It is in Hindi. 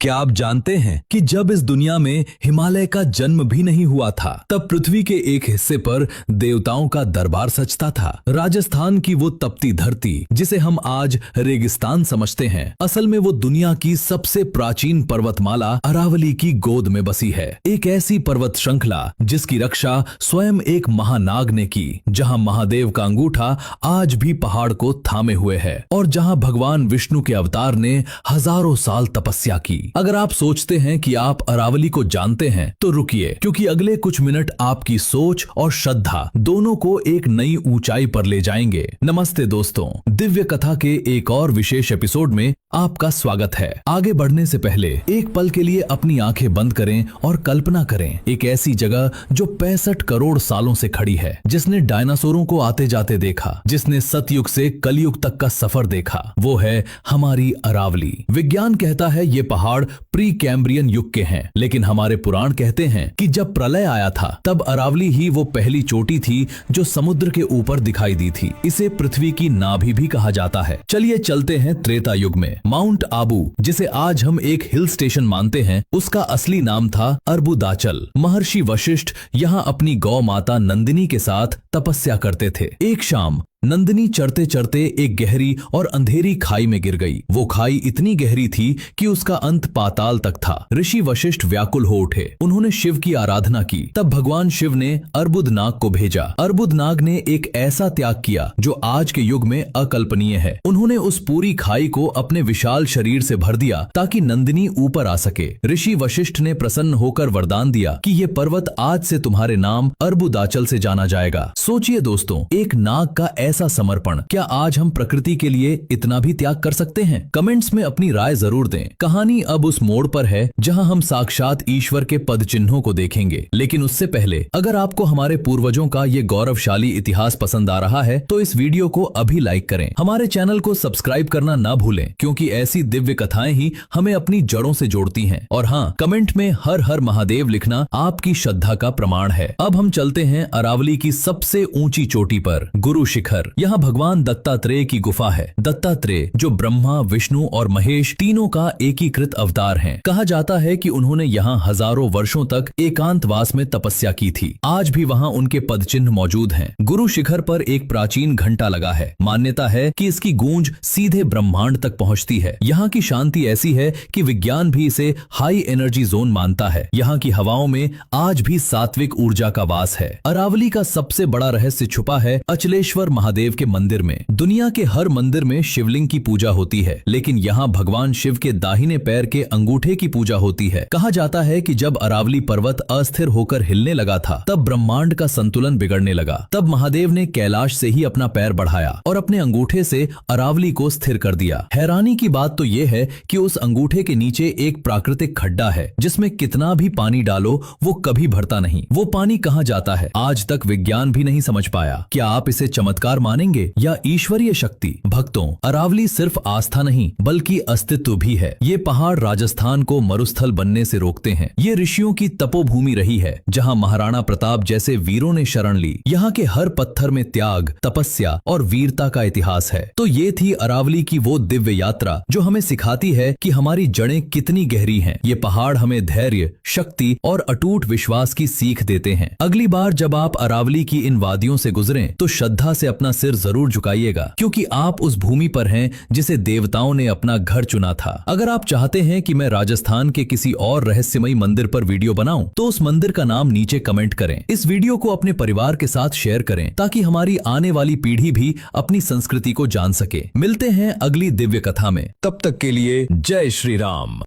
क्या आप जानते हैं कि जब इस दुनिया में हिमालय का जन्म भी नहीं हुआ था, तब पृथ्वी के एक हिस्से पर देवताओं का दरबार सजता था। राजस्थान की वो तपती धरती जिसे हम आज रेगिस्तान समझते हैं, असल में वो दुनिया की सबसे प्राचीन पर्वतमाला अरावली की गोद में बसी है। एक ऐसी पर्वत श्रृंखला जिसकी रक्षा स्वयं एक महानाग ने की, जहाँ महादेव का अंगूठा आज भी पहाड़ को थामे हुए है और जहाँ भगवान विष्णु के अवतार ने हजारों साल तपस्या की। अगर आप सोचते हैं कि आप अरावली को जानते हैं तो रुकिए, क्योंकि अगले कुछ मिनट आपकी सोच और श्रद्धा दोनों को एक नई ऊंचाई पर ले जाएंगे। नमस्ते दोस्तों, दिव्य कथा के एक और विशेष एपिसोड में आपका स्वागत है। आगे बढ़ने से पहले एक पल के लिए अपनी आंखें बंद करें और कल्पना करें एक ऐसी जगह जो 65 करोड़ सालों से खड़ी है, जिसने डायनासोरों को आते जाते देखा, जिसने सतयुग से कलयुग तक का सफर देखा। वो है हमारी अरावली। विज्ञान कहता है ये पहाड़ प्री कैम्ब्रियन युग के हैं, लेकिन हमारे पुराण कहते हैं कि जब प्रलय आया था तब अरावली ही वो पहली चोटी थी जो समुद्र के ऊपर दिखाई दी थी। इसे पृथ्वी की नाभि भी कहा जाता है। चलिए चलते हैं त्रेता युग में। माउंट आबू, जिसे आज हम एक हिल स्टेशन मानते हैं, उसका असली नाम था अर्बुदाचल। महर्षि वशिष्ठ यहाँ अपनी गौ माता नंदिनी के साथ तपस्या करते थे। एक शाम नंदिनी चढ़ते चढ़ते एक गहरी और अंधेरी खाई में गिर गई। वो खाई इतनी गहरी थी कि उसका अंत पाताल तक था। ऋषि वशिष्ठ व्याकुल हो उठे। उन्होंने शिव की आराधना की। तब भगवान शिव ने अर्बुदनाग को भेजा। अर्बुदनाग ने एक ऐसा त्याग किया जो आज के युग में अकल्पनीय है। उन्होंने उस पूरी खाई को अपने विशाल शरीर से भर दिया ताकि नंदिनी ऊपर आ सके। ऋषि वशिष्ठ ने प्रसन्न होकर वरदान दिया कि ये पर्वत आज से तुम्हारे नाम अर्बुदाचल से जाना जाएगा। सोचिए दोस्तों, एक नाग का ऐसा समर्पण, क्या आज हम प्रकृति के लिए इतना भी त्याग कर सकते हैं? कमेंट्स में अपनी राय जरूर दें। कहानी अब उस मोड़ पर है जहां हम साक्षात ईश्वर के पद चिन्हों को देखेंगे, लेकिन उससे पहले अगर आपको हमारे पूर्वजों का ये गौरवशाली इतिहास पसंद आ रहा है तो इस वीडियो को अभी लाइक करें। हमारे चैनल को सब्सक्राइब करना ना भूलें, क्योंकि ऐसी दिव्य कथाएं ही हमें अपनी जड़ों से जोड़ती हैं। और हाँ, कमेंट में हर हर महादेव लिखना आपकी श्रद्धा का प्रमाण है। अब हम चलते हैं अरावली की सबसे ऊंची चोटी पर, गुरु शिखर। यहाँ भगवान दत्तात्रेय की गुफा है। दत्तात्रेय जो ब्रह्मा, विष्णु और महेश तीनों का एकीकृत अवतार हैं। कहा जाता है कि उन्होंने यहाँ हजारों वर्षों तक एकांतवास में तपस्या की थी। आज भी वहाँ उनके पद चिन्ह मौजूद हैं। गुरु शिखर पर एक प्राचीन घंटा लगा है। मान्यता है कि इसकी गूंज सीधे ब्रह्मांड तक पहुँचती है। यहाँ की शांति ऐसी है कि विज्ञान भी इसे हाई एनर्जी जोन मानता है। यहाँ की हवाओं में आज भी सात्विक ऊर्जा का वास है। अरावली का सबसे बड़ा रहस्य छुपा है अचलेश्वर महादेव के मंदिर में। दुनिया के हर मंदिर में शिवलिंग की पूजा होती है, लेकिन यहाँ भगवान शिव के दाहिने पैर के अंगूठे की पूजा होती है। कहा जाता है कि जब अरावली पर्वत अस्थिर होकर हिलने लगा था, तब ब्रह्मांड का संतुलन बिगड़ने लगा। तब महादेव ने कैलाश से ही अपना पैर बढ़ाया और अपने अंगूठे से अरावली को स्थिर कर दिया। हैरानी की बात तो ये है कि उस अंगूठे के नीचे एक प्राकृतिक खड्डा है, जिसमें कितना भी पानी डालो वो कभी भरता नहीं। वो पानी कहाँ जाता है, आज तक विज्ञान भी नहीं समझ पाया। क्या आप इसे चमत्कार मानेंगे या ईश्वरीय शक्ति? भक्तों, अरावली सिर्फ आस्था नहीं बल्कि अस्तित्व भी है। ये पहाड़ राजस्थान को मरुस्थल बनने से रोकते हैं। ये ऋषियों की तपोभूमि रही है, जहाँ महाराणा प्रताप जैसे वीरों ने शरण ली। यहाँ के हर पत्थर में त्याग, तपस्या और वीरता का इतिहास है। तो ये थी अरावली की वो दिव्य यात्रा जो हमें सिखाती है कि हमारी जड़ें कितनी गहरी हैं। ये पहाड़ हमें धैर्य, शक्ति और अटूट विश्वास की सीख देते हैं। अगली बार जब आप अरावली की इन वादियों से गुजरें तो श्रद्धा से अपना सिर जरूर झुकाइएगा, क्योंकि आप उस भूमि पर हैं जिसे देवताओं ने अपना घर चुना था। अगर आप चाहते हैं कि मैं राजस्थान के किसी और रहस्यमयी मंदिर पर वीडियो बनाऊं, तो उस मंदिर का नाम नीचे कमेंट करें। इस वीडियो को अपने परिवार के साथ शेयर करें ताकि हमारी आने वाली पीढ़ी भी अपनी संस्कृति को जान सके। मिलते हैं अगली दिव्य कथा में। तब तक के लिए जय श्री राम।